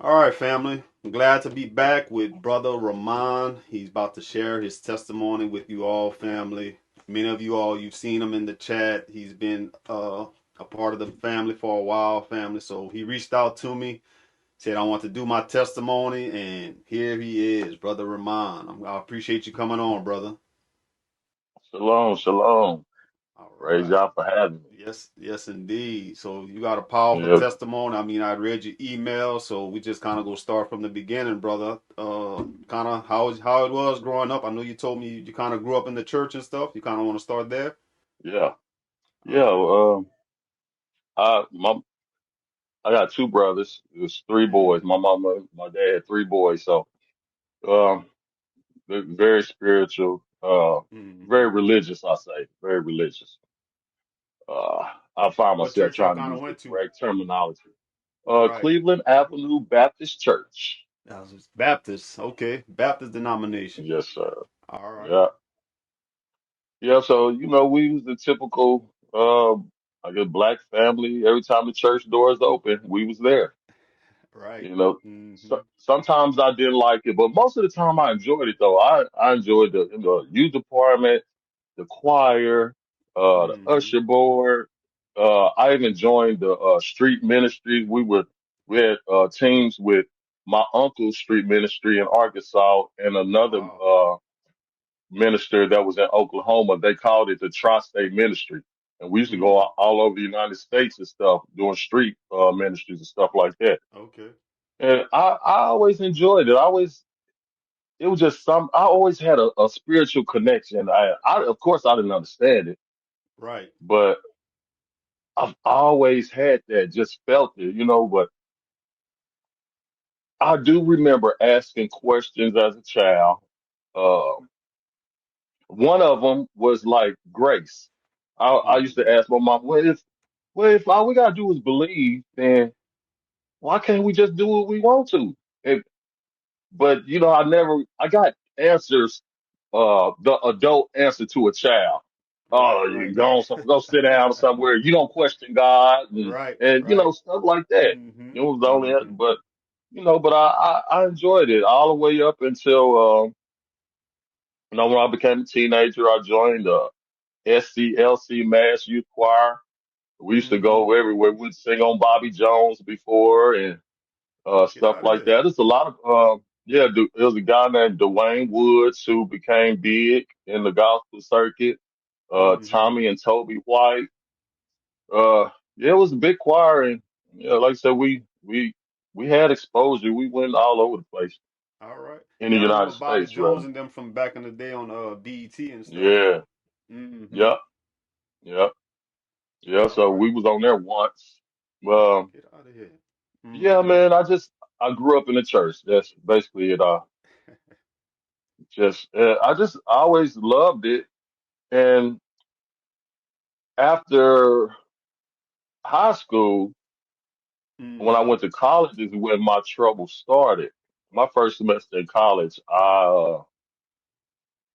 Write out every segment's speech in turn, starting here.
All right, family. I'm glad to be back with Brother Rahman. He's about to share his testimony with you all, family. Many of you all, you've seen him in the chat. He's been a part of the family for a while, family. So he reached out to me, said, I want to do my testimony, and here he is, Brother Rahman. I appreciate you coming on, brother. Shalom, shalom. All Praise right. y'all for having me. Yes, yes, indeed. So you got a powerful Yes, testimony. I mean, I read your email, so we just kind of go start from the beginning, brother. Kind of how it was growing up. I know you told me you kind of grew up in the church and stuff. You kind of want to start there. yeah, All yeah. right. I got two brothers. It was three boys. Mm-hmm. My dad had three boys. So, um, they're very spiritual, Mm-hmm. very religious. I say very religious. I find What myself church y'all trying to kind of use the went to? correct terminology. Right. Cleveland Avenue Baptist Church. That was just Baptist. Okay, Baptist denomination. Yes, sir. All right. Yeah, yeah. So we was the typical, I guess, black family. Every time the church doors open, we was there. Right. You know, Mm-hmm. sometimes I didn't like it, but most of the time I enjoyed it though. I enjoyed the youth department, the choir, the Mm-hmm. usher board. I even joined the street ministry. We had teams with my uncle's street ministry in Arkansas and another Wow. minister that was in Oklahoma. They called it the Tri-State Ministry. And we used to go Mm. all over the United States and stuff, doing street ministries and stuff like that. Okay. And I always enjoyed it. It was just I always had a spiritual connection. Of course, I didn't understand it, Right. but I've always had that, just felt it. But I do remember asking questions as a child. Uh, one of them was like grace. I used to Mm-hmm. ask my mom, well, if all we gotta do is believe, then why can't we just do what we want to? But I got answers, the adult answer to a child. Right. Oh, you Right. go sit down somewhere. You don't question God and, Right. and Right. stuff like that. Mm-hmm. It was the only, Mm-hmm. but I enjoyed it all the way up until, when I became a teenager, I joined the SCLC Mass Youth Choir. We used to Mm-hmm. go everywhere. We'd sing on Bobby Jones before and Get stuff out of like here. that. It's a lot of there was a guy named Dwayne Woods who became big in the gospel circuit. Mm-hmm. Tommy and Toby White. Yeah, it was a big choir, and like I said, we had exposure. We went all over the place All right. in the Yeah, I remember United Bobby States, Jones rather. and them from back in the day on BET and stuff. Yeah, Mm-hmm. yep, yep, yeah. All So right. we was on there once. Um, Get out of here. yeah, Mm-hmm. man. I grew up in the church. That's basically it. I always loved it. And after high school, when I Mm-hmm. went to college, is when my trouble started. My first semester in college,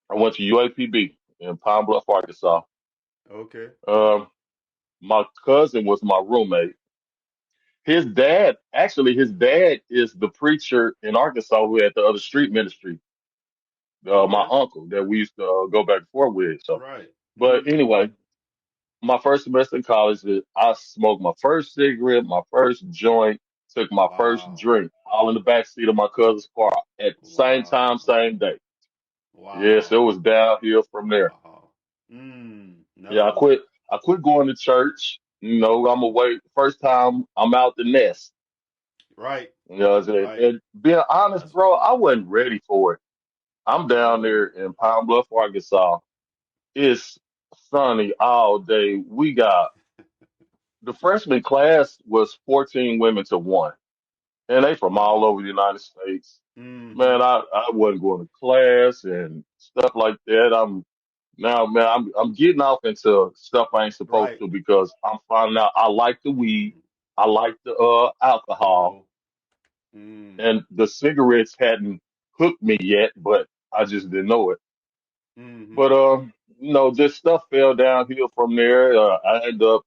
I went to UAPB in Pine Bluff, Arkansas. Okay. Um, my cousin was my roommate. His dad is the preacher in Arkansas who had the other street ministry. My Okay. uncle that we used to go back and forth with. So, Right. but Mm-hmm. anyway, my first semester in college, I smoked my first cigarette, my first joint, took my first Wow. drink, all in the back seat of my cousin's car at the same time, Wow. same day. Yes, it Wow. was downhill from there. Wow. Mm. Yeah, I No. quit. I quit going to church. I'm away. First time I'm out the nest. Right. What I'm saying? Right. And being honest, That's bro, I wasn't ready for it. I'm down there oh. in Pine Bluff, Arkansas. It's sunny all day. We got the freshman class was 14 women to one, and they from all Wow. over the United States. Mm-hmm. Man, I wasn't going to class and stuff like that. Man, I'm getting off into stuff I ain't supposed Right. to because I'm finding out I like the weed, Mm. I like the alcohol, Uh-oh. Mm. and the cigarettes hadn't hooked me yet, but I just didn't know it. Mm-hmm. But just stuff fell downhill from there. I ended up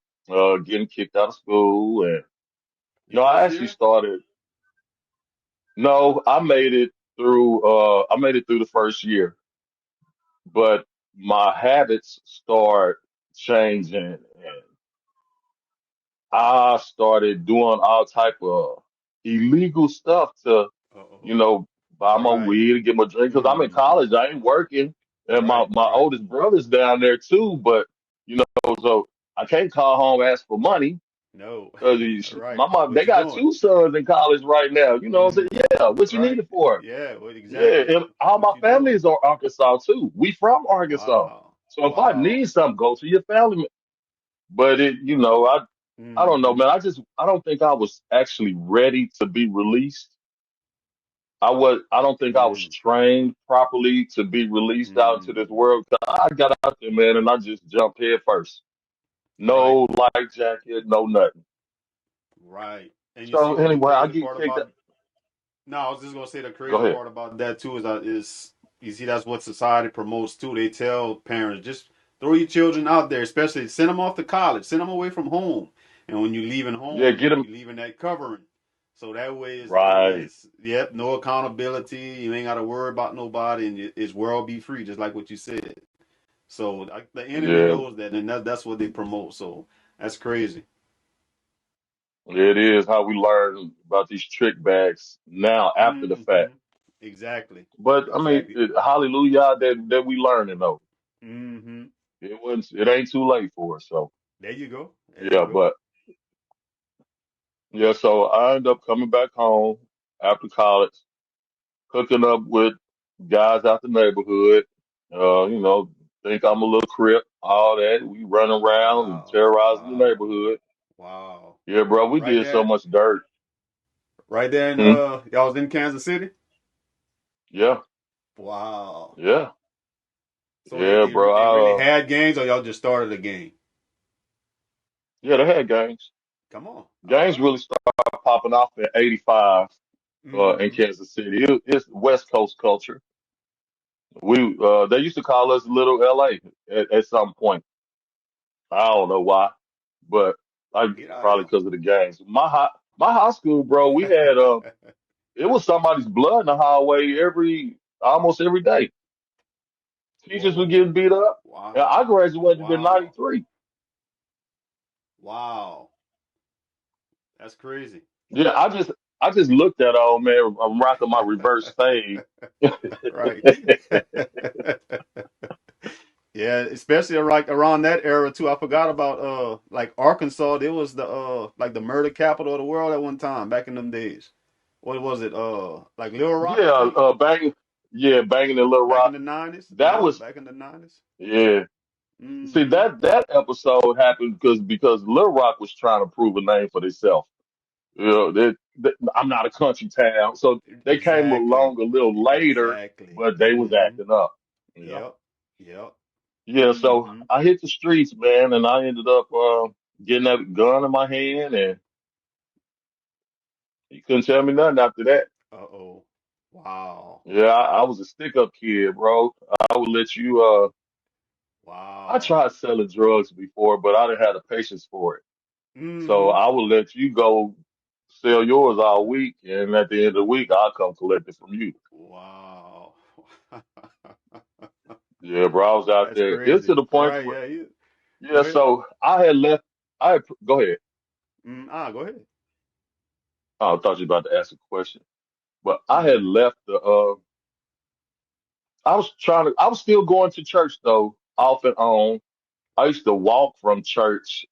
getting kicked out of school, and Your I first actually year? started. No, I made it through. I made it through the first year, but my habits start changing, and I started doing all type of illegal stuff to, you Uh-oh. know, buy my Right. weed and get my drink. Because I'm in Mm-hmm. college, I ain't working, and my Right, my right. oldest brother's down there too. But you know, so I can't call home and ask for money No. because Right. my mom, What they you got doing? two sons in college right now. You know what I'm saying? Mm-hmm. Yeah, what you need Right. it for? Yeah, well, Yeah, exactly. and all my What you family doing? is on Arkansas too. We from Arkansas. Wow. So if I Wow. need something, go to your family. But I don't know, Mm-hmm. man. I don't think I was actually ready to be released. I don't think I was Mm. trained properly to be released out into this Mm. world. I got out there, man, and I just jumped head first. Right. No life jacket, no nothing. Right. And you see So what the anyway, I crazy get part kicked out. about no, I was just gonna say the Go crazy ahead. part about that too is you see that's what society promotes too. They tell parents just throw your children out there, especially send them off to college, send them away from home, and when you're leaving Yeah, home, get him you're leaving that covering. So that way right. is yep, no accountability. You ain't got to worry about nobody, and it's world be free, just like what you said. So like, the enemy Yeah, knows that, and that's what they promote. So that's crazy. it is how we learn about these trick bags now after the Hmm. fact. Exactly. But I mean, Exactly. hallelujah that we learning though. Hmm. It ain't too late for us. So There you go. There you yeah, go. but yeah, so I end up coming back home after college, hooking up with guys out the neighborhood. You know, think I'm a little crip, all that. We running around and Wow. terrorizing the Wow. neighborhood. Wow. Yeah, bro, we Right did so there. much dirt. Right there in Hmm? y'all was in Kansas City? Yeah, Wow. yeah, So yeah, they really bro. had gangs or y'all just started a gang? Yeah, they had gangs. Come on. All Gangs right. really started popping off in '85 in Mm-hmm. Kansas City. It's West Coast culture. They used to call us Little LA at some point. I don't know why, but I Get out of probably here. because of the gangs. My high school, bro, we had it was somebody's blood in the hallway almost every day. Teachers were getting Whoa. beat up. And I Wow. graduated in Wow. '93. Wow. That's crazy. Yeah, I just looked at old man. I'm rocking my reverse fade. Right. Yeah, especially like around that era too. I forgot about like Arkansas. It was the like the murder capital of the world at one time back in them days. What was it? Like Little Rock, I Yeah, think, banging in Little back in Rock. the '90s. That Yep, was back in the '90s. yeah. See Mm-hmm. that episode happened because Little Rock was trying to prove a name for themselves. You know, I'm not a country town, so they came Exactly. along a little later, Exactly. but they was Mm-hmm. acting up. Yeah, Yep. Yep. yeah. So Mm-hmm. I hit the streets, man, and I ended up getting that gun in my hand, and you couldn't tell me nothing after that. Uh-oh. Wow. Yeah, I was a stick up kid, bro. I would let you. I Wow. tried selling drugs before, but I didn't have the patience for it. So Mm-hmm. I will let you go sell yours all week, and at the end of the week, I'll come collect it from you. Wow. Yeah, bro, I was out That's there. It's to crazy. the point Right, where, yeah. You go yeah, ahead. so I had left. Go ahead. Go ahead. Oh, I thought you were about to ask a question, but I had Mm-hmm. left I was still going to church though, off and on. I used to walk from church,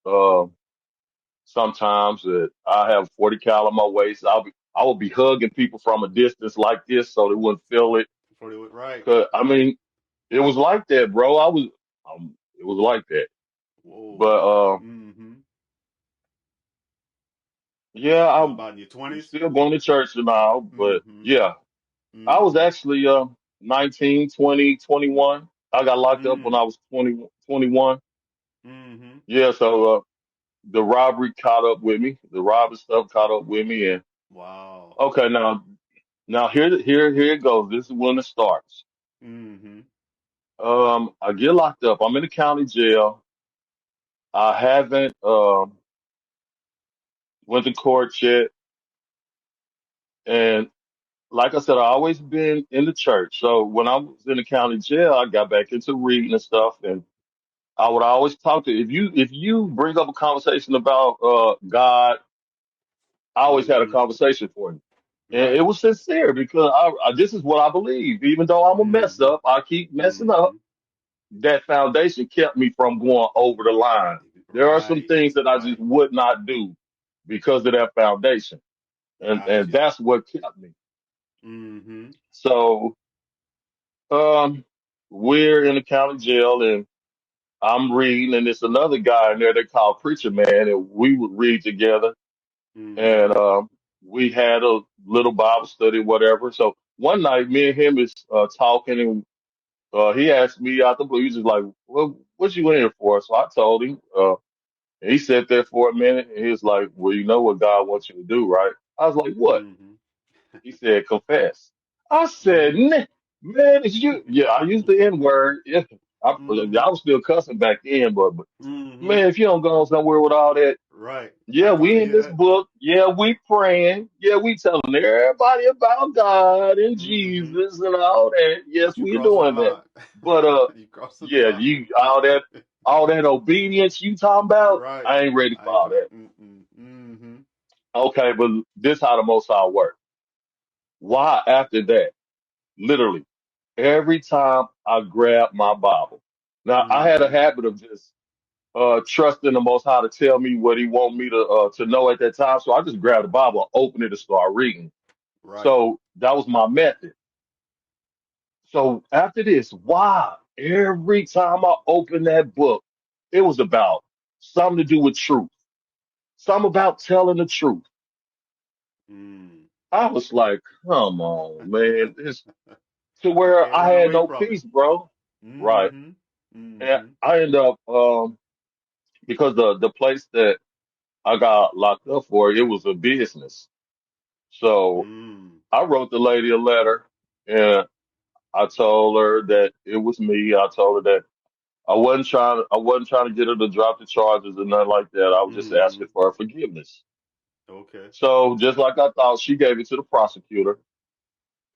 sometimes that I have 40 cal on my waist. I would be hugging people from a distance like this so they wouldn't feel it. Before they went right. Cause I mean, it was like that, bro. It was like that. Whoa. But Mm-hmm. yeah, You was about in your I'm 20s? still going to church and all. But Mm-hmm. yeah, I was Mm-hmm. actually 19, 20, 21. I got locked up when Mm. I was 20, 21. Mm-hmm. Yeah, so the robbery caught up with me. The robbery stuff caught up with me, and Wow. okay, now here it goes. This is when it starts. Mm-hmm. I get locked up. I'm in the county jail. I haven't went to court yet, and like I said, I always been in the church. So when I was in the county jail, I got back into reading and stuff, and I would always talk to if you bring up a conversation about God, I always had a Mm-hmm. conversation for you. And it Right. was sincere because this is what I believe. Even though I'm a mess Mm-hmm. up, I keep messing up. Mm-hmm. That foundation kept me from going over the line. There are some Right. things that I just Right. would not do because of that foundation. And Gotcha. that's what kept me. Mm-hmm. So um we're in the county jail and I'm reading and there's another guy in there they call Preacher Man and we would read together Mm-hmm. and we had a little Bible study, whatever. So one night me and him is talking and he asked me out the blue, he's just like, well, what you in here for? So I told him, and he sat there for a minute and he was like, well, you know what God wants you to do, right? I was like, what? Mm-hmm. He said, confess. I said, Mm-hmm. nah, man, it's you. Yeah, I used the N word. Yeah, I Mm-hmm. was still cussing back then, but Mm-hmm. man, if you don't go on somewhere with all that, Right. yeah, I gotta we in hear this that. book. Yeah, we praying. Yeah, we telling everybody about God and Mm-hmm. Jesus and all that. Yes, But you we crossing the doing that. line. But You crossing the yeah, line. you all that obedience you talking about, Right. I ain't ready for I ain't all trying. that. Mm-mm. Mm-hmm. Okay, but this how the Most High work. Why after that? Literally, every time I grab my Bible. Now I had a Mm-hmm. habit of just trusting the Most High to tell me what He want me to know at that time. So I just grabbed the Bible, open it, and start reading. Right. So that was my method. So after this, why every time I opened that book, it was about something to do with truth, something about telling the truth. Mm. I was like, come on, man, this to You where can't I run had away no from it. peace, bro. Right. Mm-hmm. And Mm-hmm. I ended up because the place that I got locked up for, it was a business. So Mm. I wrote the lady a letter and I told her that it was me. I told her that I wasn't trying to get her to drop the charges or nothing like that. I was just Mm-hmm. asking for her forgiveness. Okay. So just like I thought, she gave it to the prosecutor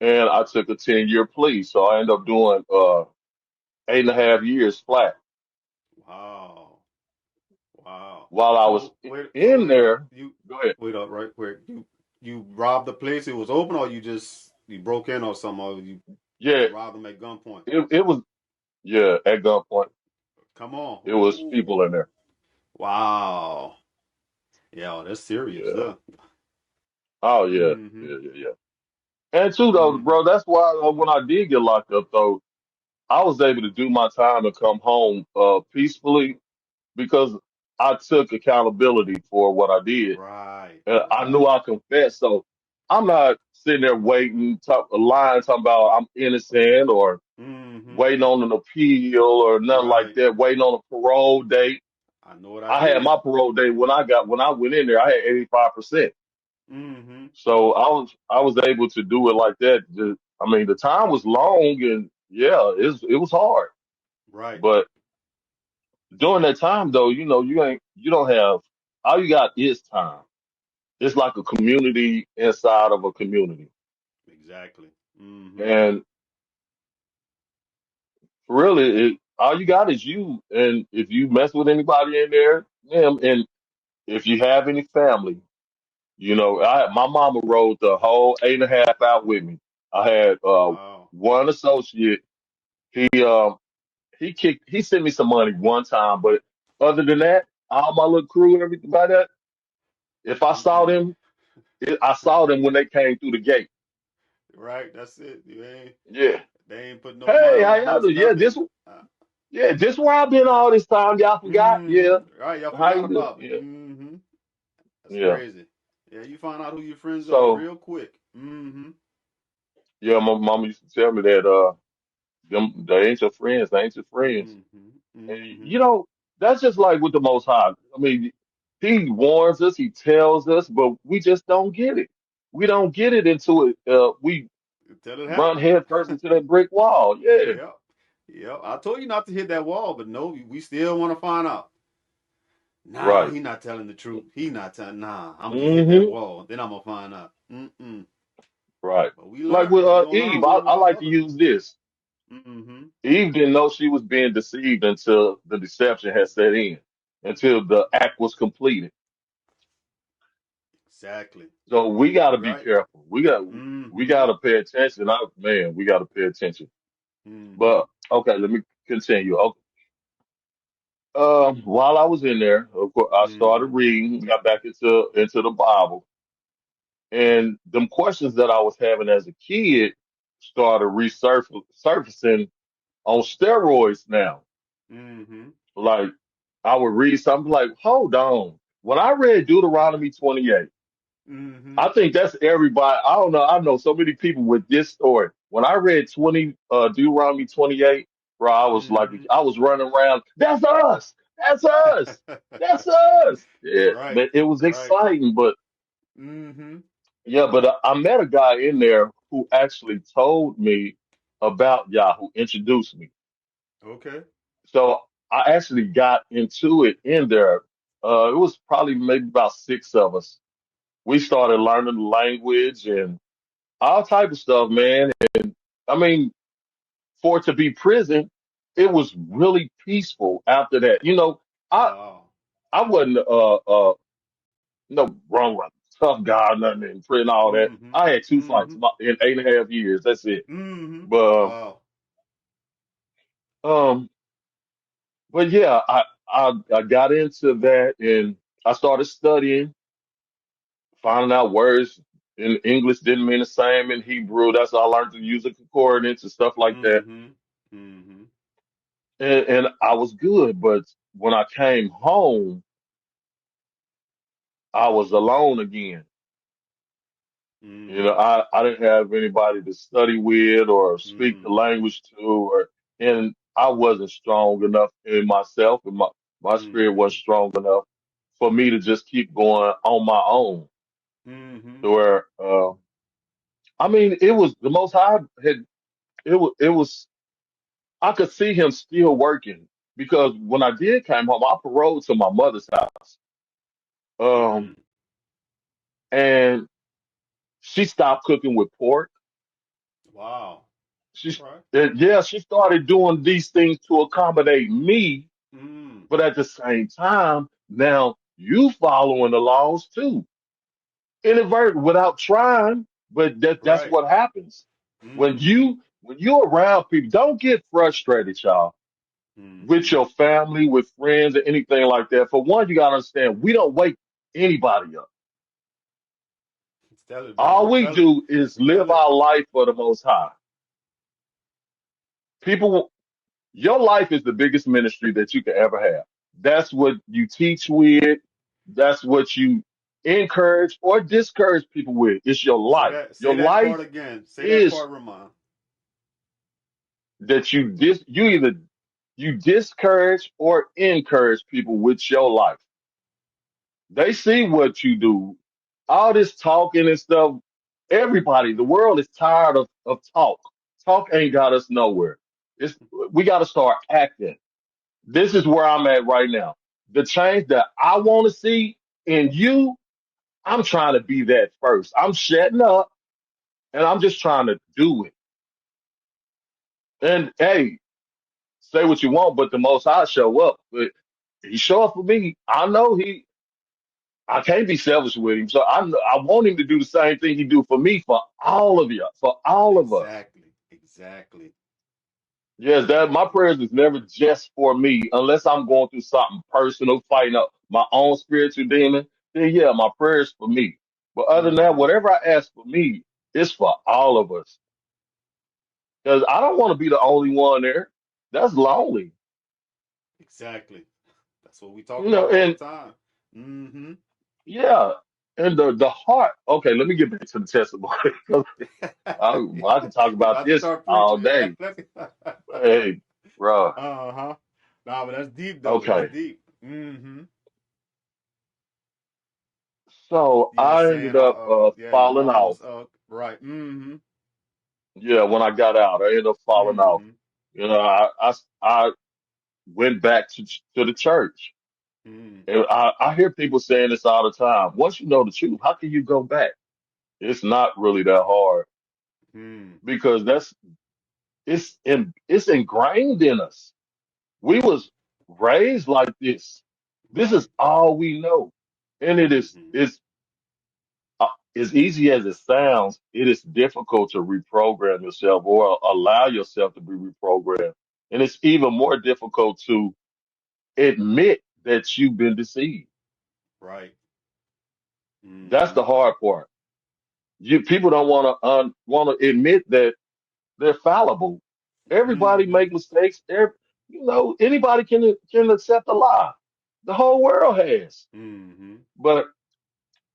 and I took a 10-year plea. So I ended up doing 8.5 years flat. Wow. Wow. While I was So wait. So in wait up. there, You go ahead. wait up. Right quick. You robbed the place. It was open, or you broke in or something, or you Yeah, robbed them at gunpoint. it was yeah, at gunpoint. Come on. It was people in Ooh. there. Wow. Yeah, that's serious. Yeah. Yeah. Oh yeah. Mm-hmm. Yeah. And too though, Mm-hmm. bro, that's why when I did get locked up though, I was able to do my time and come home peacefully because I took accountability for what I did. Right. I knew Right. I confessed. So I'm not sitting there waiting, lying, talking about I'm innocent or Mm-hmm. waiting on an appeal or nothing like Right. that, waiting on a parole date. I know what I I had did. my parole date when I went in there, I had 85%. Mm-hmm. So I was able to do it like that. I mean, the time was long and yeah, it was hard. Right. But during that time though, you don't have all you got is time. It's like a community inside of a community. Exactly. Mm-hmm. And really all you got is you. And if you mess with anybody in there, yeah, and if you have any family, my mama rode the whole 8.5 out with me. I had Wow. one associate. He he sent me some money one time, but other than that, all my little crew and everything by that, if I saw Mm-mm. them, I saw them when they came through the gate. Right. That's it. You ain't. Yeah. They ain't put no mud Hey, on how the y'all books. do? Nothing. This where I've been all this time. Y'all forgot? Yeah. Right. Y'all How forgot you do? about me. Yeah. That's Yeah. crazy. Yeah. You find out who your friends are So real quick. yeah, my mama used to tell me that they ain't your friends, they ain't your friends. Mm-hmm. And, Mm-hmm. that's just like with the Most High. I mean, He warns us, He tells us, but we just don't get it. We don't get it until we Until it run happened. head first into that brick wall. Yeah, Yep. Yep. I told you not to hit that wall, but no, we still want to find out. Nah, right. he not telling the truth. He not telling. Nah, I'm just hit that Hmm. wall. Then I'm gonna find out. Mm-mm. Right. But We Like with learn. We gonna Eve, learn one I with like the to other. use this. Mm-hmm. Eve didn't know she was being deceived until the deception had set in, until the act was completed. Exactly. So we got to You be right. careful. We got Mm-hmm. to pay attention. Man, we got to pay attention. Mm-hmm. But okay, let me continue. Okay. While I was in there, of course, I started Mm-hmm. reading, got back into the Bible, and them questions that I was having as a kid started surfacing on steroids now. Mm-hmm. Like I would read something like, hold on. When I read Deuteronomy 28, Mm-hmm. I think that's everybody. I don't know. I know so many people with this story. When I read Deuteronomy 28, bro, I was like, Mm-hmm. I was running around. That's us. That's us. That's us. Yeah, Right. man, it was Right. exciting, but Mm-hmm. yeah, but I met a guy in there who actually told me about Yah, who introduced me. Okay. So I actually got into it in there. It was probably maybe about six of us. We started learning the language and all type of stuff, man. I mean, for it to be prison, it was really peaceful after that. I Wow. I wasn't no wrong with tough guy, nothing in prison, all that. Mm-hmm. I had two fights Mm-hmm. in 8.5 years. That's it. Mm-hmm. But Wow. um, but yeah, I got into that and I started studying, finding out words in English didn't mean the same in Hebrew. That's how I learned to use a concordance and stuff like that. Mm-hmm. Mm-hmm. And I was good, but when I came home, I was alone again. Mm-hmm. I didn't have anybody to study with or speak the Mm-hmm. language to, and I wasn't strong enough in myself, and my spirit Mm-hmm. wasn't strong enough for me to just keep going on my own. Mm-hmm. To where, I mean, it was the Most High had it was I could see him still working because when I did came home, I paroled to my mother's house. Um, Mm. and she stopped cooking with pork. Wow. All She, right. yeah, she started doing these things to accommodate me, Mm. but at the same time, now you following the laws too, inadvertent, without trying. But that's Right. what happens Mm-hmm. when you're around people. Don't get frustrated, y'all, with Mm-hmm. your family, with friends, or anything like that. For one, you gotta understand, we don't wake anybody up. Tell it, All brother. we Tell it. do is Tell live it. our life for the Most High. People, your life is the biggest ministry that you could ever have. That's what you teach with. That's what you encourage or discourage people with. It's your Say life. that. Your Say that life part again. Say that is part, Ramon. that you either you discourage or encourage people with your life. They see what you do. All this talking and stuff. Everybody, the world is tired of talk. Talk ain't got us nowhere. We got to start acting. This is where I'm at right now. The change that I want to see in you, I'm trying to be that first. I'm shutting up and I'm just trying to do it. And hey, say what you want, but the most I show up. But he show up for me. I can't be selfish with him. So I want him to do the same thing he do for me, for all of you, for all of us. Exactly. Exactly. Yes, that my Exactly. prayers is never just for me, unless I'm going through something personal, fighting up my own spiritual demon. Then yeah, my prayers for me. But other than that, Mm-hmm. whatever I ask for me, it's for all of us. Because I don't want to be the only one there. That's lonely, Exactly. That's what we talk about all the And time. Mm-hmm. yeah, and the heart. Okay, let me get back to the testimony. 'Cause I can talk You about about to this start all preaching. day. Hey, bro. Uh-huh. Nah, but that's deep though. That's Okay, deep. Mm-hmm. so You were I saying ended how up yeah, your falling mom off. was right. Mm-hmm. Yeah, when I got out, I ended up falling off. Mm-hmm. I went back to the church. Mm-hmm. And I hear people saying this all the time. Once you know the truth, how can you go back? It's not really that hard. Mm. because it's ingrained in us. We was raised like this. This is Right. all we know, and Mm-hmm. it's as easy as it sounds. It is difficult to reprogram yourself or allow yourself to be reprogrammed, and it's even more difficult to admit that you've been deceived. Right. That's Mm-hmm. the hard part. People don't want to admit that they're fallible. Everybody Mm-hmm. make mistakes. Anybody can accept a lie. The whole world has. Mm-hmm. But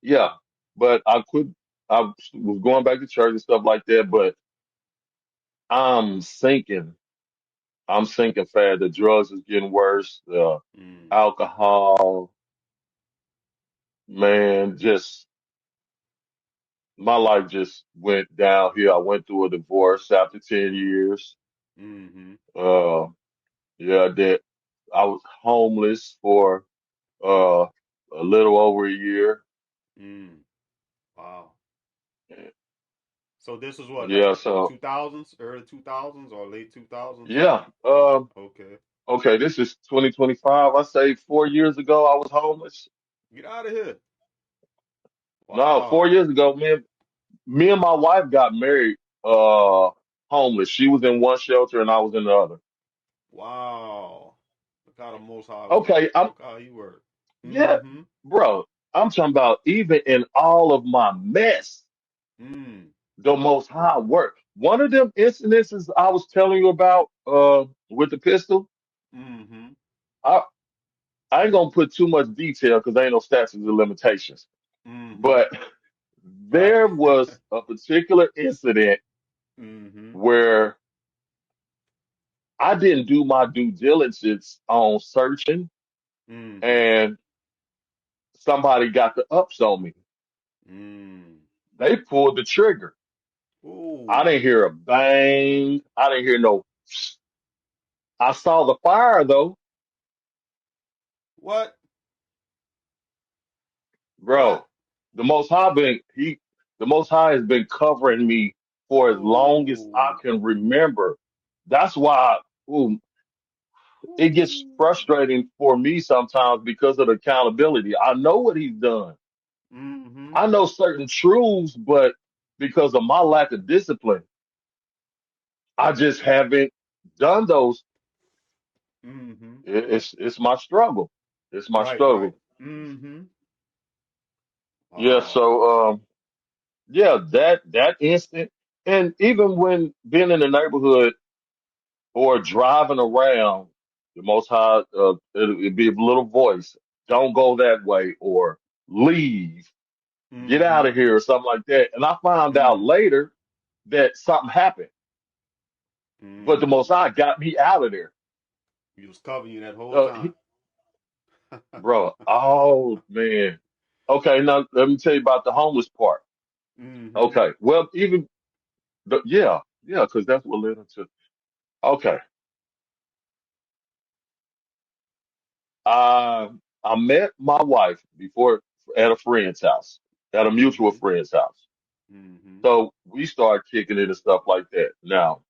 yeah, but I quit. I was going back to church and stuff like that. But I'm sinking. I'm sinking fast. The drugs is getting worse. The Mm. alcohol, man, just my life just went downhill. I went through a divorce after 10 years. Mm-hmm. Uh, yeah, that I was homeless for uh a little over a year. Mm. Wow. So this is what, like Yeah, so 2000s, early 2000s or late 2000s? yeah. Okay. Okay, this is 2025. I say 4 years ago I was homeless. Get out of here. No, four Wow. years ago, me and my wife got married homeless. She was in one shelter and I was in the other. Wow. Look how the Most High work. Okay, I'm Look how he work. yeah, Mm-hmm. bro. I'm talking about even in all of my mess, Mm. the most high work. One of them incidences I was telling you about with the pistol, Mm-hmm. I I ain't gonna put too much detail because there ain't no statutes of limitations. Mm-hmm. But Right. there was a particular incident Mm-hmm. where I didn't do my due diligence on searching Mm-hmm. and somebody got the ups on me. Mm. They pulled the trigger. I Ooh. didn't hear a bang. I didn't hear no. I saw the fire though, What? bro. What? The Most High has been covering me for as long as I Oh. can remember. That's why ooh, it gets Ooh. frustrating for me sometimes because of the accountability. I know what he's done. Mm-hmm. I know certain truths, but because of my lack of discipline, I just haven't done those. Mm-hmm. It's my struggle. It's my Right, right. struggle. Mm-hmm. Yeah. Wow. Yeah, that instant, and even when being in the neighborhood or driving around, the Most High, it'd be a little voice. Don't go that way, or leave, get out Mm-hmm. of here, or something like that. And I found out Mm. later that something happened, but the Most Mm. High got me out of there. He was covering you that whole Uh, time. he, bro, oh man. Okay, now let me tell you about the homeless part. Mm-hmm. Okay, well, even yeah, because that's what led into. Okay, I I met my wife before at a friend's house, at a mutual Mm-hmm. friend's house. Mm-hmm. So we started kicking it and stuff like that. Now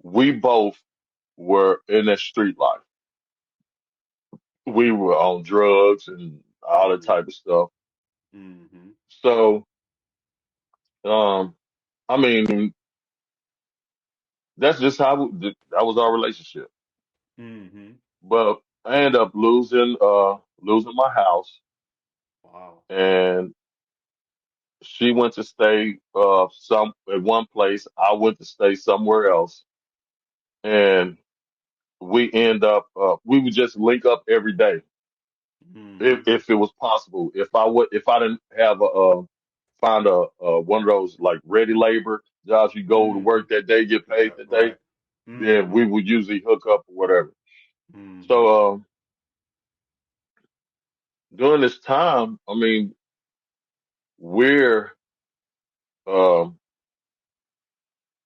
we both were in that street life. We were on drugs and all that Ooh. type of stuff. Mm-hmm. So um, I mean, that's just that was our relationship. Mm-hmm. But I ended up losing my house, Wow. and she went to stay some at one place. I went to stay somewhere else, and we would just link up every day Mm-hmm. if it was possible. If I didn't have find a one of those like ready labor jobs, you go to Mm-hmm. work that day, get paid Yeah, that day, right. then Mm-hmm. we would usually hook up or whatever. Mm-hmm. So during this time, I mean, we're um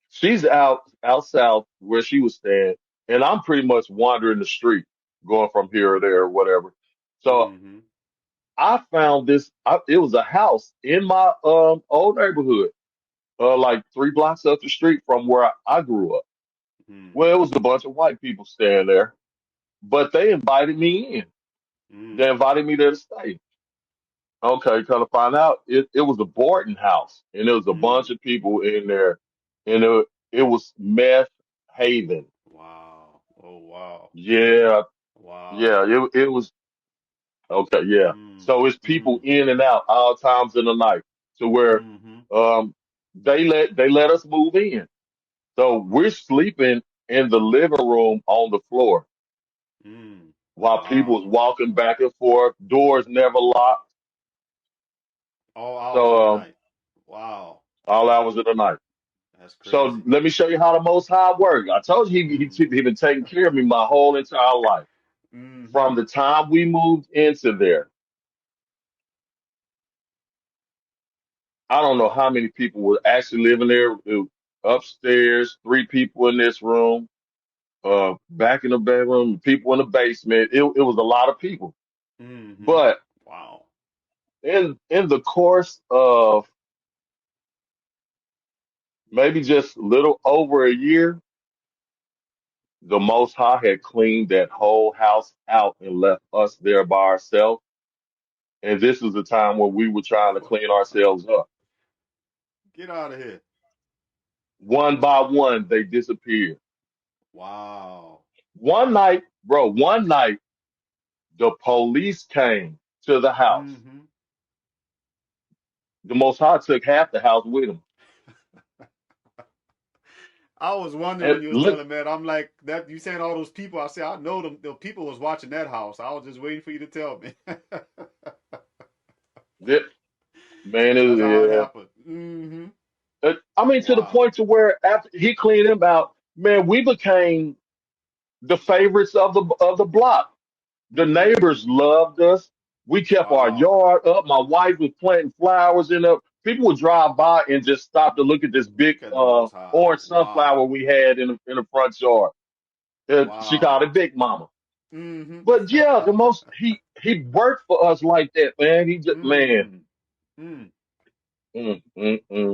she's out south where she was staying, and I'm pretty much wandering the street, going from here or there or whatever. So Mm-hmm. I found it was a house in my old neighborhood. like 3 blocks up the street from where I grew up. Mm. Well, it was a bunch of white people staying there, but they invited me in. They Mm. invited me there to stay. Okay, come to find out, it was a boarding house, and there was a bunch Mm. of people in there, and it was meth haven. Wow. Oh wow. Yeah, yeah, Wow. it was okay. Yeah, Mm. so it's people Mm. in and out all times of the night to where Mm-hmm. um they let us move in. So we're sleeping in the living room on the floor Mm. while people's Wow. walking back and forth. Doors never locked. All hours of the So night. Wow. all hours of the night. That's So crazy. let me show you how the Most High work. I told you Mm. he been taking care of me my whole entire life. Mm-hmm. From the time we moved into there, I don't know how many people were actually living there. It was upstairs, 3 people in this room, back in the bedroom, people in the basement. It was a lot of people. Mm-hmm. But Wow. in the course of maybe just a little over a year, the Most High had cleaned that whole house out and left us there by ourselves. And this was the time where we were trying to clean ourselves up. Get out of here. One by one, they disappeared. Wow. One night, the police came to the house. Mm-hmm. The Most High took half the house with him. I was wondering And when you was look, telling that. I'm like that. You saying all those people? I said I know them. The people was watching that house. I was just waiting for you to tell me. that, man, That's how it yeah. happened. Mm-hmm. I mean, to the Wow. point to where after he cleaned him out, man, we became the favorites of the block. The neighbors Mm. loved us. We kept our Wow. yard up. My wife was planting flowers in there. People would drive by and just stop to look at this big Look at the Most High. orange sunflower Wow. we had in the front yard. She called Wow. it Big Mama. Mm-hmm. But yeah, the most he worked for us like that, man. He just man. mm. Mm.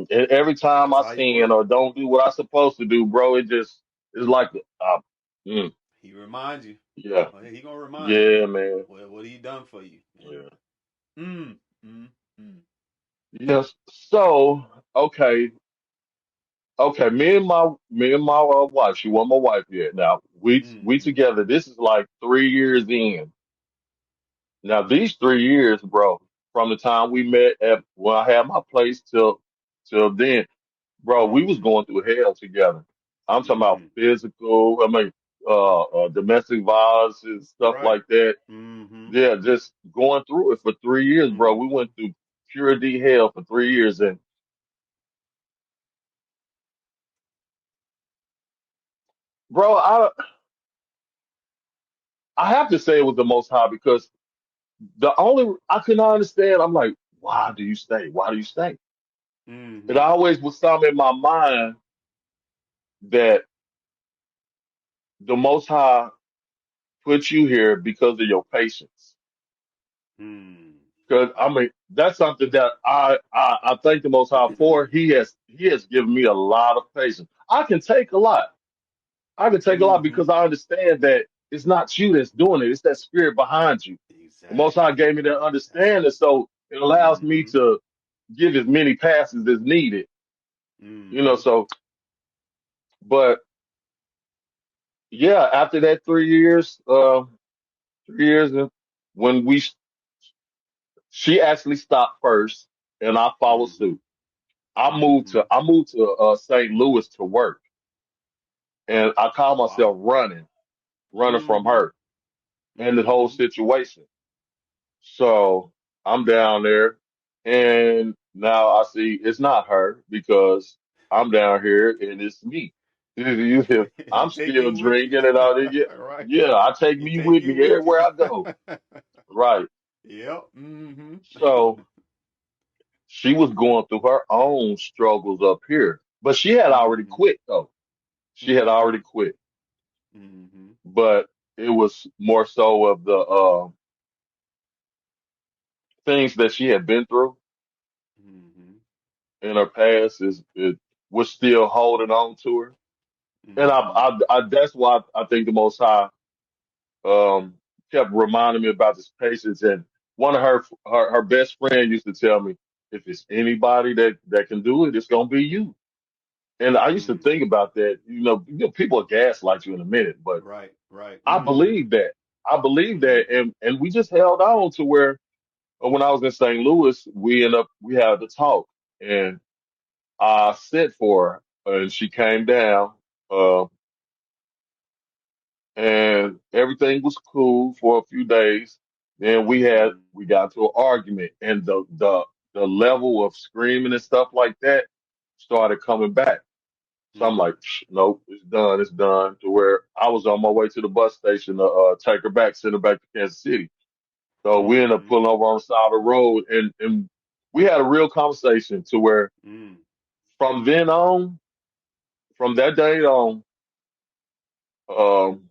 And every time That's I how he sin worked. or don't do what I'm supposed to do, bro, it just it's like mm, He reminds you. yeah, Oh, yeah, he gonna remind you yeah, man. what he done for you. Yeah. Mm. Mm. Mm. Yes. So, okay, okay. Me and my wife. She wasn't my wife yet. Now we Mm-hmm. together. This is like 3 years in. Now these 3 years, bro, from the time we met at when I had my place till then, bro, we was Mm-hmm. going through hell together. I'm talking about Mm. physical. I mean, domestic violence and stuff Right. like that. Mm-hmm. Yeah, just going through it for 3 years, bro. We Mm-hmm. went through pure D hell for 3 years, and bro, I have to say it was the Most High because the only I could not understand. I'm like, why do you stay? Why do you stay? It Mm-hmm. always was something in my mind that the Most High put you here because of your patience. Mm. Because I mean, that's something that I thank the Most High for. He has given me a lot of patience. I can take a lot. I can take a lot Mm-hmm. because I understand that it's not you that's doing it. It's that spirit behind you. The Most High Exactly. gave me that understanding, Exactly. so it allows me Mm-hmm. to give as many passes as needed. Mm-hmm. So, but yeah, after that 3 years, 3 years, when she actually stopped first, and I followed Mm-hmm. suit. I moved Mm-hmm. to St. Louis to work, and I called myself Wow. running from Mm-hmm. her and the whole Mm-hmm. situation. So I'm down there, and now I see it's not her because I'm down here and it's me. You I'm take still you with you. drinking and all that. Yeah, Right. yeah, I take You me take with you me with everywhere you. I go. Right. Yep. Mm-hmm. So she was going through her own struggles up here, but she had already Mm-hmm. quit though. She had Mm-hmm. already quit, Mm-hmm. but it was more so of the things that she had been through. Mm-hmm. in her past we're still holding on to her. And Mm-hmm. that's why I think the Most High um, kept reminding me about this patience. And one of her best friend used to tell me, if it's anybody that can do it, it's gonna be you. And I used to Mm. think about that. People will gaslight you in a minute, but Right. Right. I Mm-hmm. believe that. I believe that, Mm-hmm. and we just held on to where when I was in St. Louis, we had the talk, and I sent for her, and she came down. Uh, and everything was cool for a few days. Then Mm-hmm. we got to an argument, and the level of screaming and stuff like that started coming back. So I'm Mm-hmm. like, nope, it's done, it's done. To where I was on my way to the bus station to take her back, send her back to Kansas City. So we ended up Mm-hmm. pulling over on the side of the road, and we had a real conversation to where Mm. from then on, from that day on, um,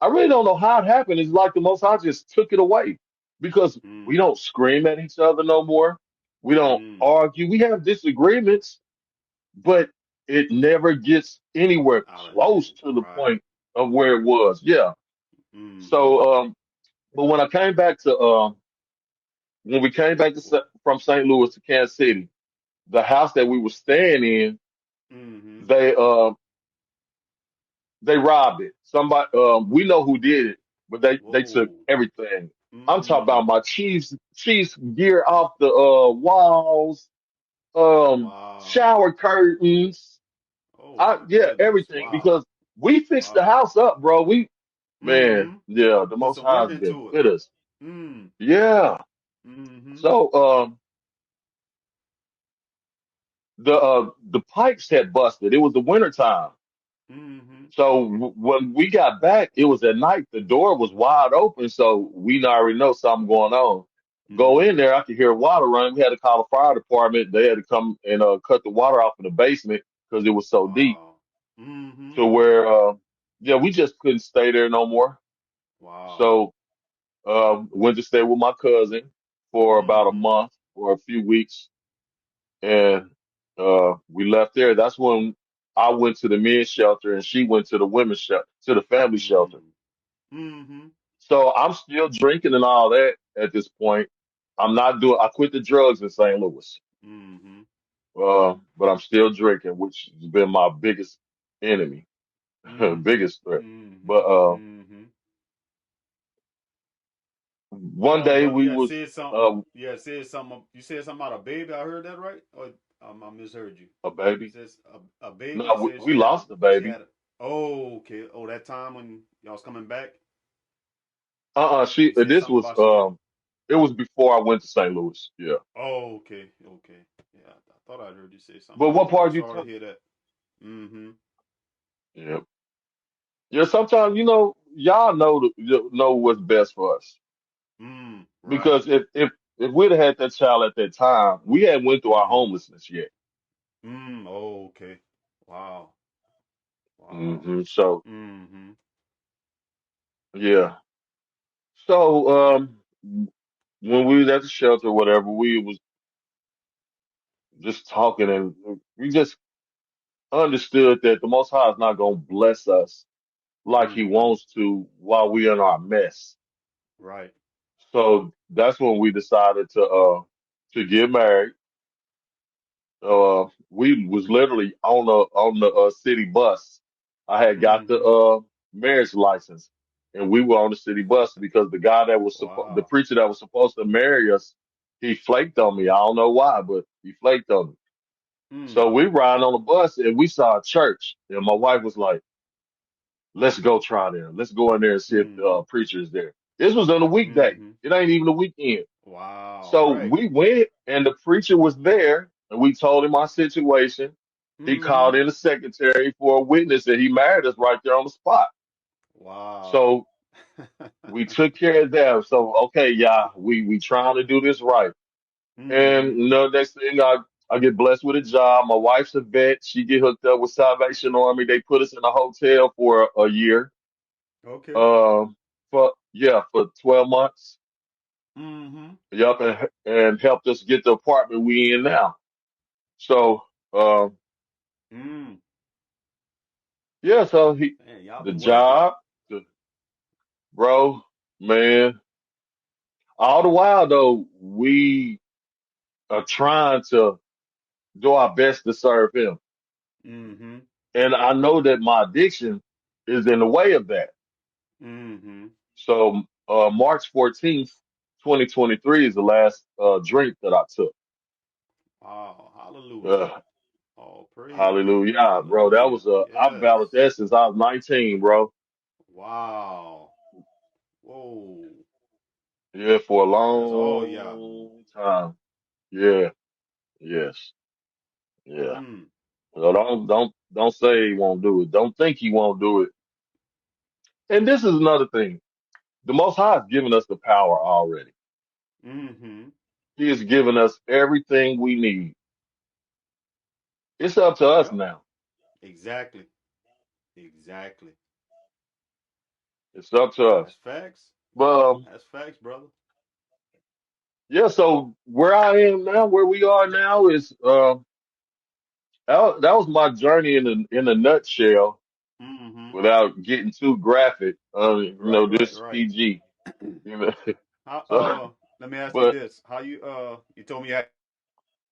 I really don't know how it happened. It's like the Most High just took it away because we Mm. don't scream at each other no more. We don't Mm. argue. We have disagreements, but it never gets anywhere Out of close hand. to the Right. point of where it was. Yeah. Mm-hmm. So, but when I came back to, when we came back to, from St. Louis to Kansas City, the house that we were staying in, Mm-hmm. they, they robbed it. Somebody, we know who did it, but they took Whoa. everything. I'm talking about Mm. my Chiefs gear off the walls, Wow. shower curtains. Oh my Yeah, goodness. everything Wow. because we fixed the Wow. house up, bro. Man, Mm-hmm. yeah, the Put Most some High work has been into it. with us. Mm. Yeah. Mm-hmm. So, the pipes had busted. It was the winter time. Mm-hmm. So when we got back, it was at night. The door was wide open, so we already know something going on. Go in Mm. there, I could hear water running. We had to call the fire department. They had to come and cut the water off in the basement because it was so deep. Wow. Mm-hmm. To where, yeah, we just couldn't stay there no more. Wow. So went to stay with my cousin for about a Mm-hmm. month or a few weeks, and we left there. That's when I went to the men's shelter and she went to the women's shelter, to the family shelter. Mm. Mm-hmm. So I'm still drinking and all that at this point. I quit the drugs in St. Louis. Mm-hmm. But I'm still drinking, which has been my biggest enemy, Mm-hmm. biggest threat. Mm-hmm. But Mm-hmm. Hold one on, day brother. we You had was, said something. uh, You had said something. You said something about a baby. I heard that right? Or I misheard you. a baby. Says a baby. You No, said we lost the she baby. had. Oh, okay. Oh, that time when y'all was coming back. She, You said this something was, about she had. it was before I went to St. Louis. Yeah. Oh, okay. Okay. Yeah, I thought I heard you say something But like what that. I'm part you sorry to took? hear that. Mm-hmm. Yeah. Yeah. Sometimes, y'all know what's best for us. Mm. Right. Because if we'd have had that child at that time, we hadn't went through our Mm. homelessness yet. Mm. Oh, okay. Wow. Wow. So Mm-hmm. yeah. So when we was at the shelter, or whatever, we was just talking, and we just understood that the Most High is not gonna bless us like He Mm-hmm. wants to while we in our mess. Right. So that's when we decided to get married. We was literally on the city bus. I had got the Mm-hmm. marriage license, and we were on the city bus because the Wow. preacher that was supposed to marry us, he flaked on me. I don't know why, but he flaked on me. Mm. So we riding on the bus and we saw a church, and my wife was like, "Let's go try there. Let's go in there and see if the Mm-hmm. preacher is there." This was on a weekday. Mm-hmm. It ain't even a weekend. Wow. So Right. we went and the preacher was there and we told him our situation. He Mm-hmm. called in a secretary for a witness and he married us right there on the spot. Wow. So we took care of that. So okay, yeah, we trying to do this right. And Mm-hmm. next thing I get blessed with a job. My wife's a vet. She get hooked up with Salvation Army. They put us in a hotel for a year. Okay. Um for 12 months. Mm-hmm. Yup, and helped us get the apartment we in now. So, Mm. yeah, so Man, y'all the been working. job, the, bro, man, all the while though, we are trying to do our best to serve him. Mm-hmm. And I know that my addiction is in the way of that. Mm-hmm. So, March 14th, 2023 is the last, drink that I took. Wow. Hallelujah. Uh, All praises. Hallelujah, bro. That Hallelujah. was I've battled Yes. that since I was 19, bro. Wow. Whoa. Yeah, for a That's all, yeah. long time. Yeah, yes, yeah. Mm. So don't say he won't do it. Don't think he won't do it. And this is another thing. The Most High has given us the power already. Mm-hmm. He has given us everything we need. It's up to us Yep. now. Exactly. Exactly. It's up to us. That's facts. But That's facts, brother. yeah, so where I am now, where we are now is that was my journey in a nutshell Mm-hmm. without getting too graphic. Right, right, This right. PG, you know. How So, let me ask you but this. How you told me you had your license, how you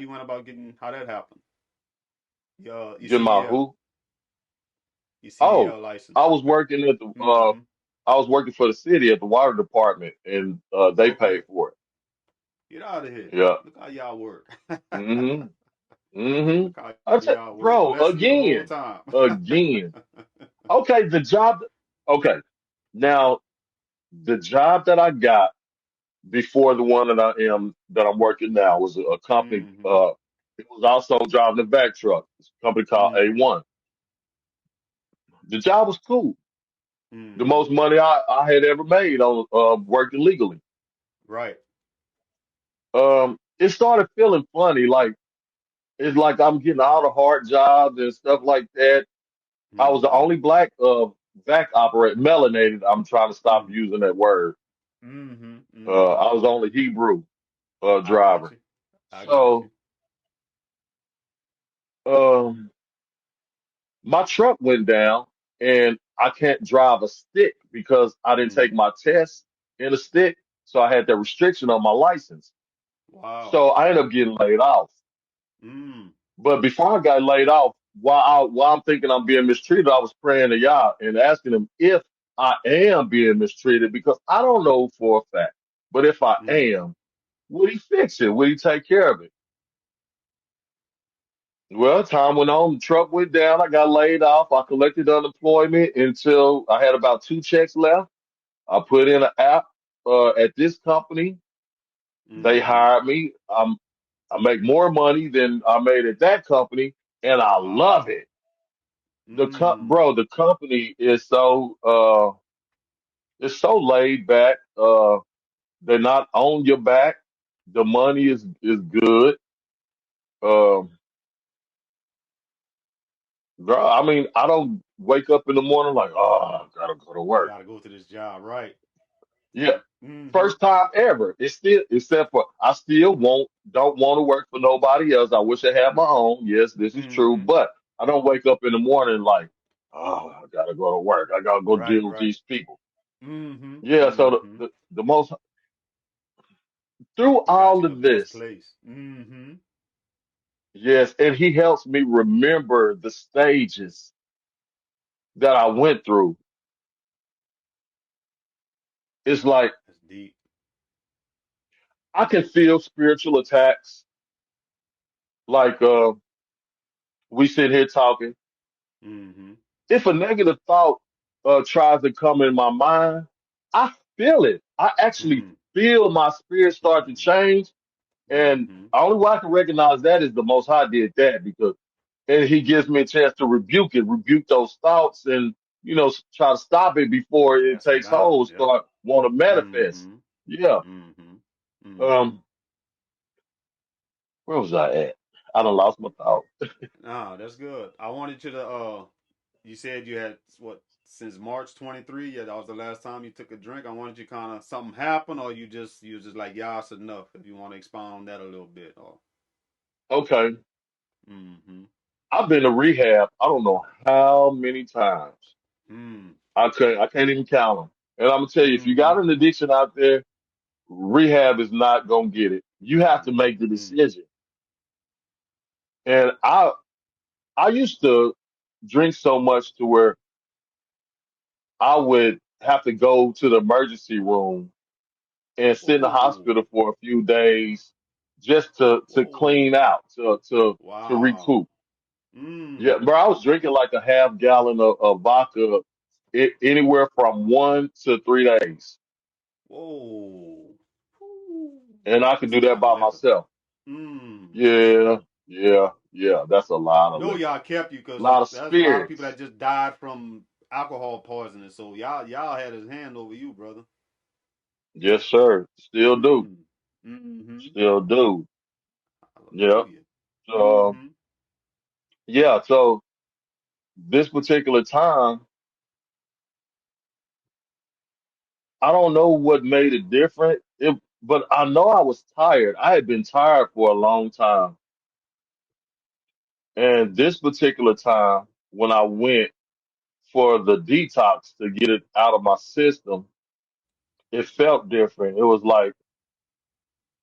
went about getting how that happened? Your get my CDL. who? Your Oh, CDL I license. was working at the Mm-hmm. I was working for the city at the water department, and they Okay. paid for it. Get out of here. Yeah. Look how y'all work. Mhm. Mhm. Look how I said, y'all work. bro, Blessing you the whole again, time. again. Okay, the job. Okay, now the job that I got before the one that I'm working now was a company. Mm-hmm. It was also driving a back truck. It's a company called Mm-hmm. A1. The job was cool. The Mm-hmm. most money I had ever made on working legally. Right. It started feeling funny, like it's like I'm getting all the hard jobs and stuff like that. I was the Mm-hmm. only black back operator, melanated. I'm trying to stop Mm. using that word. Mm-hmm. Mm-hmm. I was the only Hebrew I got driver. you. I got So you. um, my truck went down, and I can't drive a stick because I didn't take Mm. my test in a stick. So I had that restriction on my license. Wow. So I ended up getting laid off. Mm. But before I got laid off, while I'm thinking I'm being mistreated, I was praying to Yah and asking him if I am being mistreated because I don't know for a fact. But if I Mm. am, would he fix it? Would he take care of it? Well, time went on, the truck went down, I got laid off, I collected unemployment until I had about two checks left. I put in an app at this company. They Mm-hmm. hired me. I make more money than I made at that company, and I love Wow. it. Mm. Bro, the company is so it's so laid back. They're not on your back. The money is good. Um, bro, I mean, I don't wake up in the morning like, oh, I gotta go to I work. gotta go to this job, right? Yeah, Mm-hmm. first time ever. It's still, except for I still don't want to work for nobody else. I wish I had my own. Yes, this is true, Mm-hmm. but I don't wake up in the morning like, oh, I gotta go to work. I gotta go Right, deal with right. these people. Mm-hmm. Yeah, so Mm-hmm. the most through He got all you in the of best this, place. Mm-hmm. yes, and he helps me remember the stages that I went through. It's like That's deep. I can feel spiritual attacks. Like we sit here talking. Mm-hmm. If a negative thought tries to come in my mind, I feel it. I actually Mm-hmm. feel my spirit start to Mm-hmm. change. And Mm-hmm. the only way I can recognize that is the Most High did that because and he gives me a chance to rebuke it, rebuke those thoughts, and try to stop it before it Cast them takes down. hold, Yep. start want to manifest. Mm-hmm. Yeah. Mm-hmm. Mm-hmm. Um, where was I at? I done lost my thought. Ah, that's good. I wanted you to you said you had what since March 23, yeah, that was the last time you took a drink. I wanted you kind of something happen or you was just like, yeah, it's enough if you want to expound on that a little bit or Okay. Mm-hmm. I've been to rehab. I don't know how many times. Mm. I can't even count them. And I'm gonna tell you, if you Mm-hmm. got an addiction out there, rehab is not gonna get it. You have to make the Mm-hmm. decision. And I used to drink so much to where I would have to go to the emergency room and sit in the Whoa. hospital for a few days just to Whoa. clean out, to Wow. recoup. Yeah, Mm. bro, I was drinking like a half gallon of vodka anywhere from 1 to 3 days. Whoa. Whew. And I could That's a do that lot of by liquor. myself. Mm. Yeah, yeah, yeah. That's a lot You of know liquor. y'all kept you A because lot of there's a lot of people spirits. that just died from alcohol poisoning. So y'all had his hand over you, brother. Yes, sir. Still do. Mm. Mm-hmm. Still do. Yeah. Hallelujah. So, Mm-hmm. yeah, so this particular time, I don't know what made it different. But I know I was tired. I had been tired for a long time. And this particular time, when I went for the detox to get it out of my system, it felt different. It was like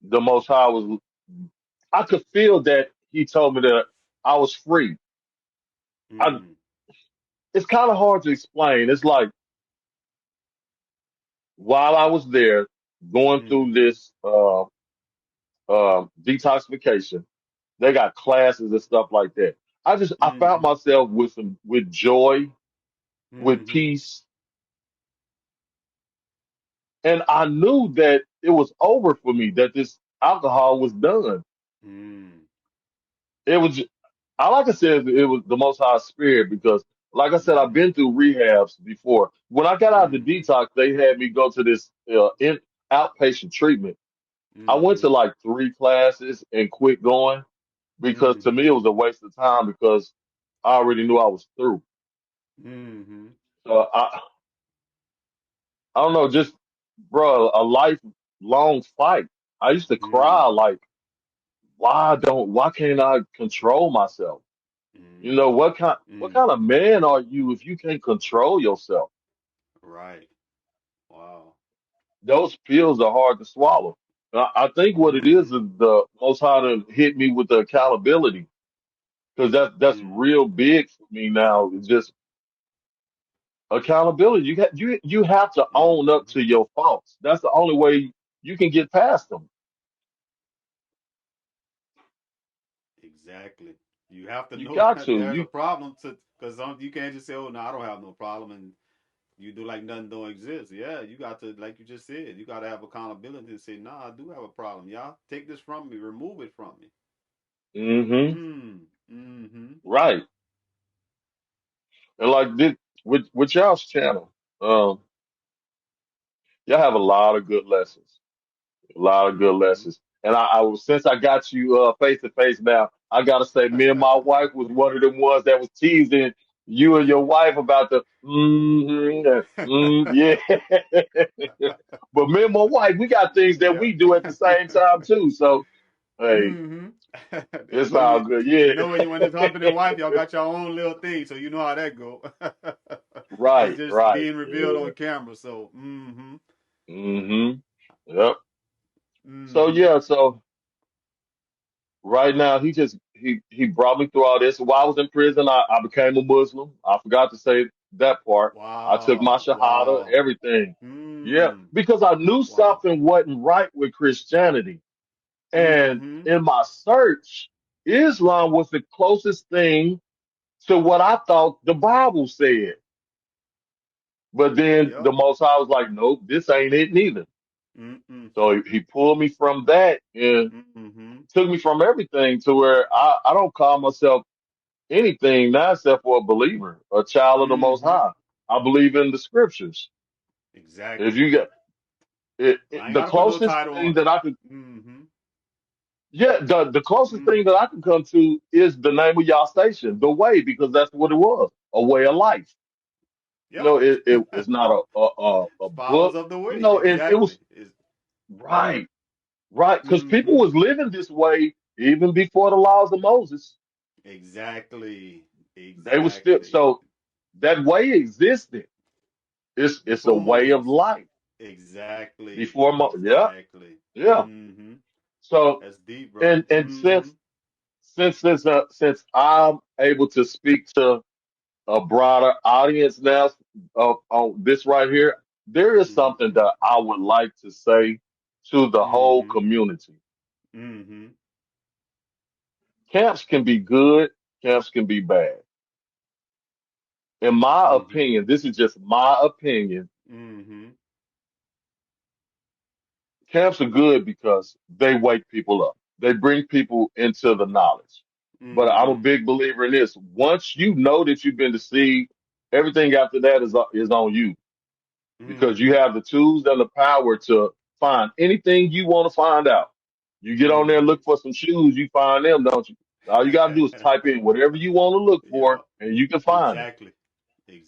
the Most High was, I could feel that He told me that I was free. I, Mm. it's kind of hard to explain. It's like while I was there going through Mm-hmm. this detoxification, they got classes and stuff like that. I found Mm-hmm. myself with joy, with Mm-hmm. peace, and I knew that it was over for me. That this alcohol was done. Mm. It was, I like I said, it was the Most High Spirit because, like I said, I've Mm. been through rehabs before. When I got out of the Mm-hmm. detox, they had me go to this outpatient treatment. I went to Mm-hmm. like 3 classes and quit going because to me Mm-hmm. it was a waste of time because I already knew I was through. Mm-hmm. So I don't know, just bro, a lifelong fight. I used to cry Mm. like, why can't I control myself? You know, Mm. what kind of Mm. man are you if you can't control yourself? Right. Wow. Those pills are hard to swallow. I think what it is Mm-hmm. the Most High to hit me with the accountability because that's Mm. real big for me now. It's just accountability. You have to own up Mm-hmm. to your faults. That's the only way you can get past them. Exactly. You have to You know got that to. there's a problem to because you can't just say, "Oh no, I don't have no problem," and you do like nothing don't exist. Yeah, you got to, like you just said, you got to have accountability and say, "Nah, I do have a problem. Y'all take this from me, remove it from me." Hmm. Mm. Mm-hmm. Right. And like this with y'all's channel, um, y'all have a lot of good lessons. A lot of good Mm-hmm. lessons. And since I got you face to face now, I gotta say, me and my wife was one of them ones that was teasing you and your wife about the yeah. But me and my wife, we got things that Yeah. we do at the same time too. So hey, Mm-hmm. I it's know all you. good. You Yeah. know when it's husband and wife, y'all got your own little thing, so you know how that go. It's Right, just right. being revealed Yeah. on camera. So, mm-hmm. Hmm. Yep. So Mm-hmm. yeah, so right now, he brought me through all this. While I was in prison, I became a Muslim. I forgot to say that part. I took my Wow. shahada, Wow. everything. Yeah, Mm. because I knew Wow. something wasn't right with Christianity. And Mm-hmm. in my search, Islam was the closest thing to what I thought the Bible said. But then the Yep. Most High was like, nope, this ain't it neither. Mm-mm. So he pulled me from that and Mm-hmm. took me from everything to where I don't call myself anything now except for a believer, a child of the Most Mm-hmm. High. I believe in the scriptures. If Exactly. you get I ain't the got to put no closest title thing on it. that I could, Mm-hmm. yeah, the closest thing that Mm. I can come to is the name of y'all station, the way, because that's what it was, a way of life. You know, Yep. it's not a Followers book. of the You way. know, and it Exactly. was right, right, because people Mm-hmm. was living this way. even before the laws of Moses, Exactly. they were still Exactly. so that way existed. It's a Before way of Moses. life Exactly. before yeah, Exactly. yeah. Mm-hmm. So That's deep, bro. and Mm-hmm. since I'm able to speak to a broader audience now on this right here, there is something Mm-hmm. that I would like to say to the whole Mm-hmm. community. Mm-hmm. Camps can be good, camps can be bad. In my Mm-hmm. opinion, this is just my opinion. Mm-hmm. Camps are good because they wake people up. They bring people into the knowledge. But I'm a Mm-hmm. big believer in this. Once you know that you've been deceived, everything after that is on you because you Mm-hmm. have the tools and the power to find anything you want to find out. You get on there and Mm-hmm. look for some shoes, you find them, don't you? All you got to do is type in whatever you want to look for Yup. and you can find it. Exactly.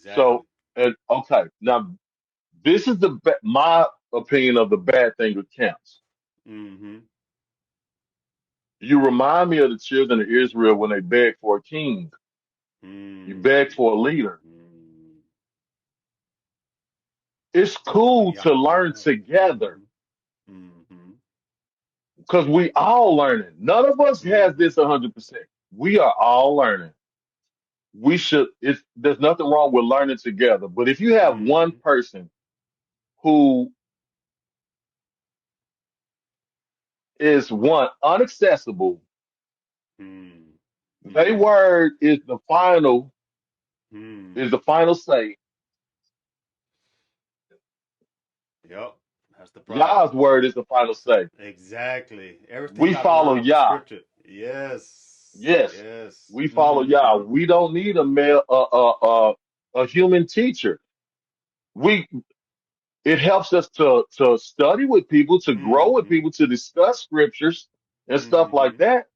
So, Exactly. and okay, now this is my opinion of the bad thing with camps. Mm-hmm. You remind me of the children of Israel when they begged for a king. You beg Mm-hmm. for a leader. It's cool to learn Yahuwah. together Mm-hmm. Mm-hmm. because we all learning. None of us has Mm-hmm. this 100%. We are all learning. There's nothing wrong with learning together. But if you have one Mm-hmm. person who is one unaccessible, they Mm-hmm. word Mm-hmm. is the final say. Yep. That's the Yah's problem. word is the final say. Exactly. Everything We got to follow line up with Yah. scripture. Yes. Yes, Yes. we follow Yah. Mm-hmm. We don't need a human teacher. We it helps us to study with people, to grow with Mm-hmm. people, to discuss scriptures and stuff like Mm-hmm. that.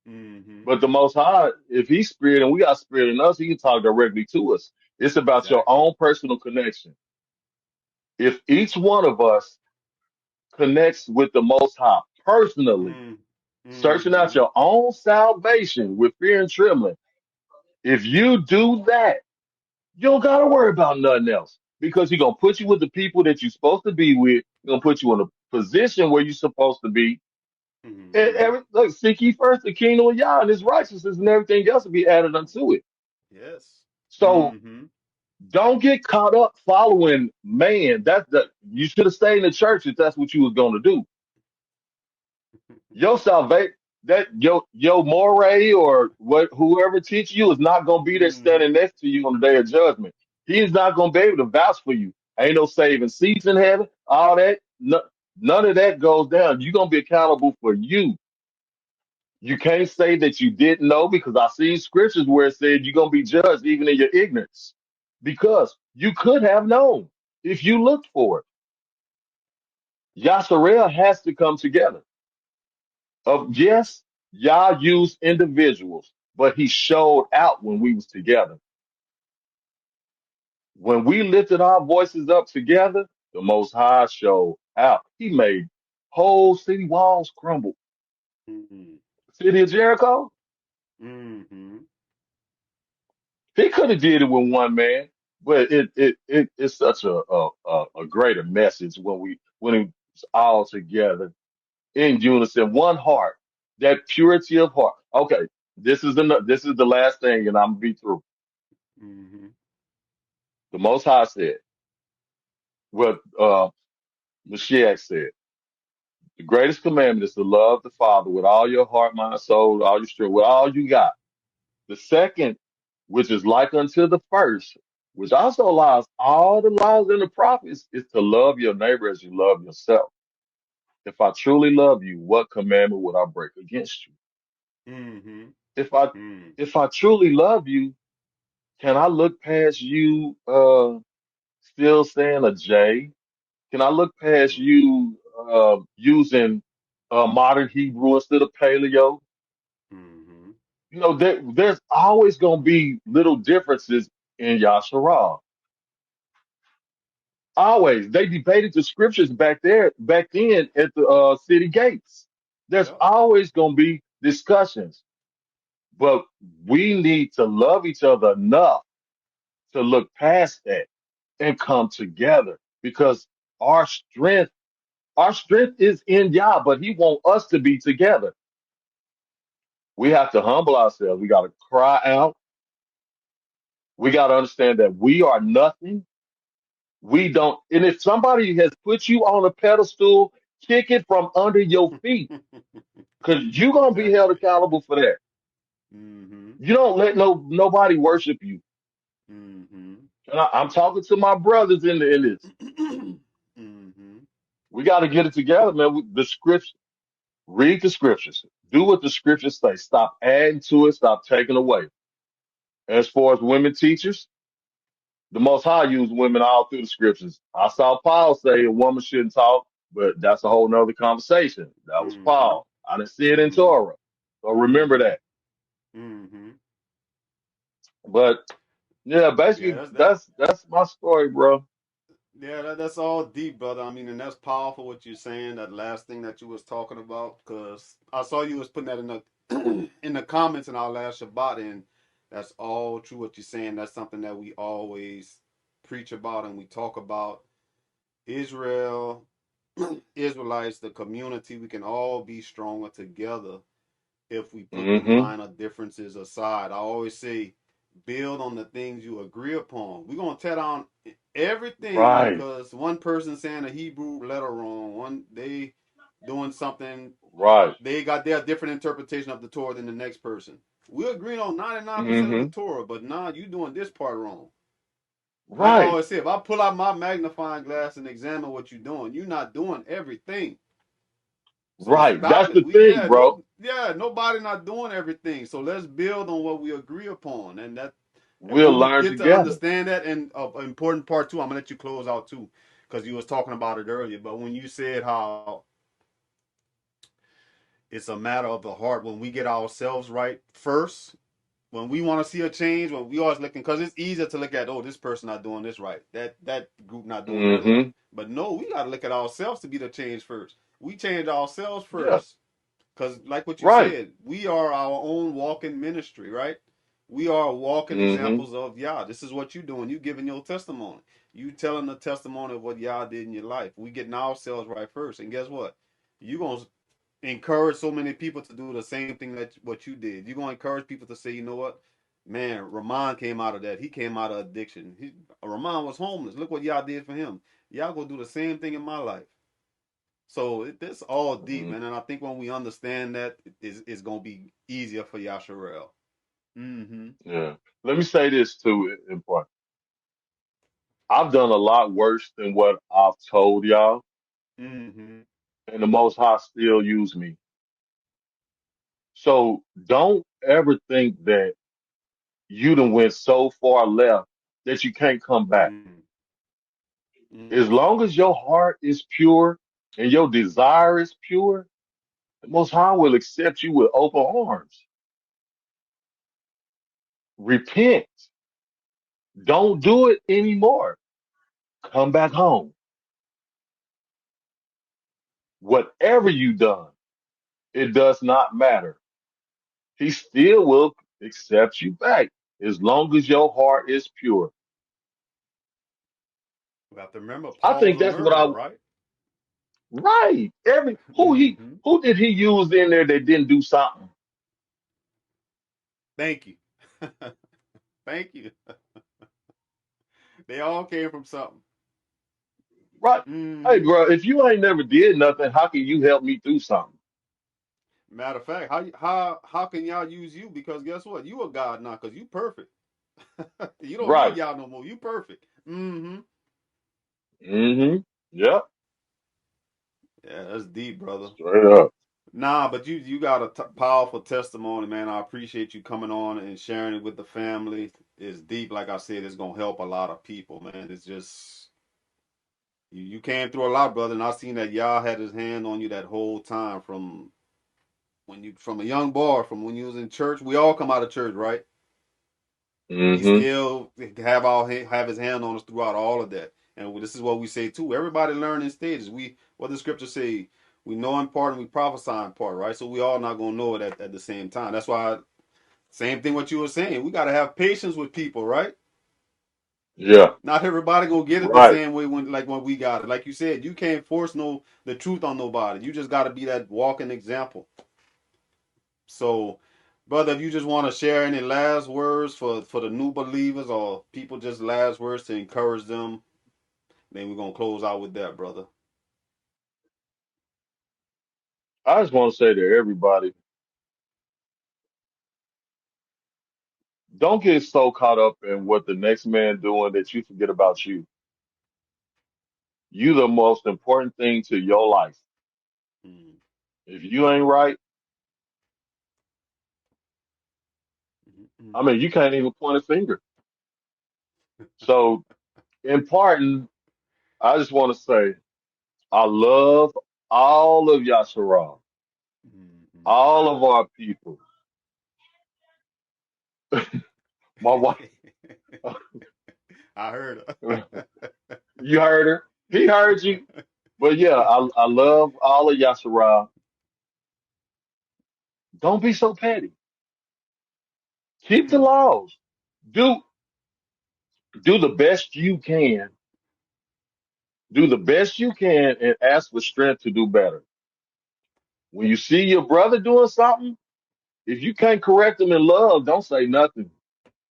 Mm-hmm. But the Most High, if He's spirit and we got spirit in us, He can talk directly to us. It's about your Exactly. own personal connection. If each one of us connects with the Most High personally, Mm-hmm. searching out Mm-hmm. your own salvation with fear and trembling, if you do that, you don't gotta worry about nothing else because He's gonna put you with the people that you're supposed to be with. He's gonna put you in a position where you're supposed to be. And Mm-hmm. look, seek ye first the kingdom of Yah and His righteousness, and everything else will be added unto it. Yes. So Mm-hmm. don't get caught up following man. You should have stayed in the church if that's what you was gonna do. Your salvation, that your moray or what whoever teach you is not gonna be there Mm-hmm. standing next to you on the day of judgment. He is not gonna be able to vouch for you. Ain't no saving seats in heaven. All that, none of that goes down. You're gonna be accountable for you. You can't say that you didn't know because I see scriptures where it said you're gonna be judged even in your ignorance. Because you could have known if you looked for it. Yasharel has to come together. Yes, Yah used individuals, but he showed out when we was together. When we lifted our voices up together, the Most High showed out. He made whole city walls crumble. Mm-hmm. City of Jericho, Mm-hmm. he could have did it with one man, but it's such a greater message when it's all together in unison, one heart, that purity of heart. Okay, this is the last thing, and I'm gonna be through. Mm-hmm. The Most High said, what Mashiach said, the greatest commandment is to love the Father with all your heart, mind, soul, all your strength, with all you got. The second, which is like unto the first, which also allows all the laws and the prophets, is to love your neighbor as you love yourself. If I truly love you, what commandment would I break against you? Mm-hmm. If I Mm-hmm. if I truly love you, can I look past you still saying a J? Can I look past you using modern Hebrew instead of paleo? Mm-hmm. There's always going to be little differences in Yasharah. Always. They debated the scriptures back then at the city gates. There's Yep. always going to be discussions, but we need to love each other enough to look past that and come together because our strength, our strength is in Yah, but He wants us to be together. We have to humble ourselves. We got to cry out. We got to understand that we are nothing. We don't, and if somebody has put you on a pedestal, kick it from under your feet because you're going to be held Exactly. accountable for that. Mm-hmm. You don't let nobody worship you. Mm-hmm. And I'm talking to my brothers in this. Mm-hmm. We got to get it together, man. The scripture, read the scriptures, do what the scriptures say. Stop adding to it. Stop taking away. As far as women teachers, the Most High used women all through the scriptures. I saw Paul say a woman shouldn't talk, but that's a whole nother conversation. That was Mm-hmm. Paul. I didn't see it in Mm-hmm. Torah. So remember Mm-hmm. that. Mm-hmm. But yeah, Yeah, basically that's my story, bro. that's all deep, brother. I mean, and that's powerful what you're saying. That last thing that you was talking about, because I saw you was putting that in the in the comments in our last Shabbat, and that's all true what you're saying. That's something that we always preach about and we talk about. Israel, Israelites, the community, we can all be stronger together if we put the Mm-hmm. minor differences aside. I always say, build on the things you agree upon. We're gonna tear down everything Right. because one person saying a Hebrew letter wrong, one they doing something, Right. they got their different interpretation of the Torah than the next person. We're agreeing on 99% of the Mm-hmm. Torah, but nah, you doing this part wrong. I can Right. always say if I pull out my magnifying glass and examine what you're doing, you're not doing everything. So Right. stop That's it. the thing, bro. Nobody not doing everything. So let's build on what we agree upon, and We'll when we learn get to together. understand that, and an important part too, I'm gonna let you close out too, because you was talking about it earlier. But when you said how it's a matter of the heart, when we get ourselves right first, when we want to see a change, when we always looking, because it's easier to look at, oh, this person not doing this right, that group not doing that right. Mm-hmm. But no, we got to look at ourselves to be the change first. We change ourselves Yeah. first. Because, like what you Right. said, we are our own walking ministry, right? We are walking Mm-hmm. examples of Yah. This is what you're doing. You giving your testimony. You telling the testimony of what Yah did in your life. We getting ourselves right first. And guess what? You're going to encourage so many people to do the same thing that what you did. You're going to encourage people to say, you know what? Man, Rahman came out of that. He came out of addiction. Rahman was homeless. Look what Yah did for him. Y'all going to do the same thing in my life. So this all deep, Mm-hmm. man, and I think when we understand that, it's gonna be easier for Yasharel. Mm-hmm. Yeah. Let me say this too, important. I've done a lot worse than what I've told y'all, Mm-hmm. and the Most High still use me. So don't ever think that you done went so far left that you can't come back. Mm-hmm. As Mm-hmm. long as your heart is pure and your desire is pure, the Most High will accept you with open arms. Repent. Don't do it anymore. Come back home. Whatever you done, it does not matter. He still will accept you back as long as your heart is pure. We have to remember I Paul was think a that's what murderer, I right? right. Every Mm-hmm. who did he use in there that didn't do something? Thank you. Thank you. They all came from something. Right. Hey, Mm-hmm. bro, if you ain't never did nothing, how can you help me through something? Matter of fact, how can y'all use you? Because guess what? You a God now, because you perfect. You don't need Right. y'all no more. You perfect. Mm-hmm. Mm-hmm. Yep. Yeah, that's deep, brother. Straight up. Nah, but you got a powerful testimony, man. I appreciate you coming on and sharing it with the family. It's deep, like I said. It's gonna help a lot of people, man. It's just you came through a lot, brother, and I seen that Yah had His hand on you that whole time from from a young boy, from when you was in church. We all come out of church, right? He Mm-hmm. still have His hand on us throughout all of that. And this is what we say too. Everybody learn in stages. What the scripture say. We know in part and we prophesy in part, right? So we all not gonna know it at the same time. That's why same thing what you were saying. We gotta have patience with people, right? Yeah, Not everybody gonna get it the right. same way when we got it. Like you said, you can't force the truth on nobody. You just gotta be that walking example. So, brother, if you just want to share any last words for the new believers or people, just last words to encourage them, then we're gonna close out with that, brother. I just want to say to everybody, don't get so caught up in what the next man doing that you forget about you. You the most important thing to your life. Mm, If you ain't right, mm, mm. I mean, you can't even point a finger. So, in parting, I just want to say, I love all of Yasharal, Mm, all of our people. My wife, I heard you heard her. He heard you. But yeah, I love all of Yasharal. Don't be so petty. Keep the her. laws. Do do the best you can. Do the best you can and ask for strength to do better. When you see your brother doing something, if you can't correct them in love, don't say nothing.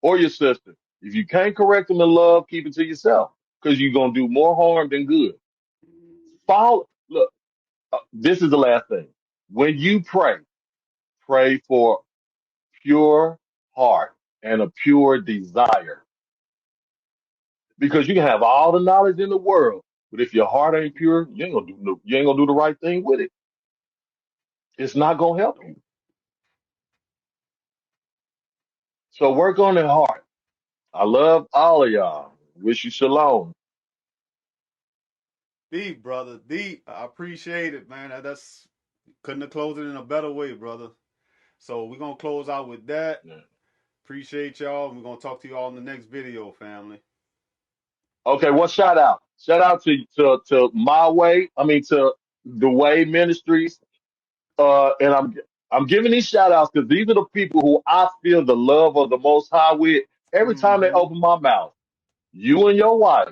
Or your sister. If you can't correct them in love, keep it to yourself because you're going to do more harm than good. Follow. Look, this is the last thing. When you pray, pray for pure heart and a pure desire because you can have all the knowledge in the world, but if your heart ain't pure, you ain't gonna do the right thing with it. It's not gonna help you. Nope. So work on that heart. I love all of y'all. Wish you shalom. Deep, brother. Deep. I appreciate it, man. That's couldn't have closed it in a better way, brother. So we're gonna close out with that. Yeah. Appreciate y'all. We're gonna talk to you all in the next video, family. Okay, well, shout out. Shout out to my way. I mean to the Way Ministries. And I'm giving these shout outs because these are the people who I feel the love of the Most High with every time they Mm-hmm. open my mouth. You and your wife.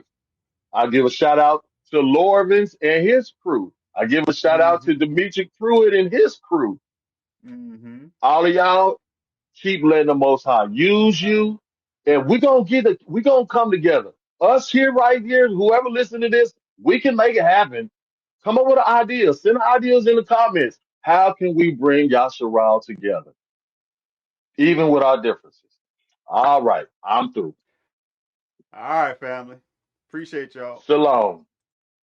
I give a shout out to Lorvins and his crew. I give a shout out Mm-hmm. to Demetric Pruitt and his crew. Mm-hmm. All of y'all keep letting the Most High use you, and we're gonna come together. Us here, right here, whoever listen to this, we can make it happen. Come up with an idea. Send ideas in the comments. How can we bring Yasharal together, even with our differences? All right, I'm through. All right, family. Appreciate y'all. Shalom.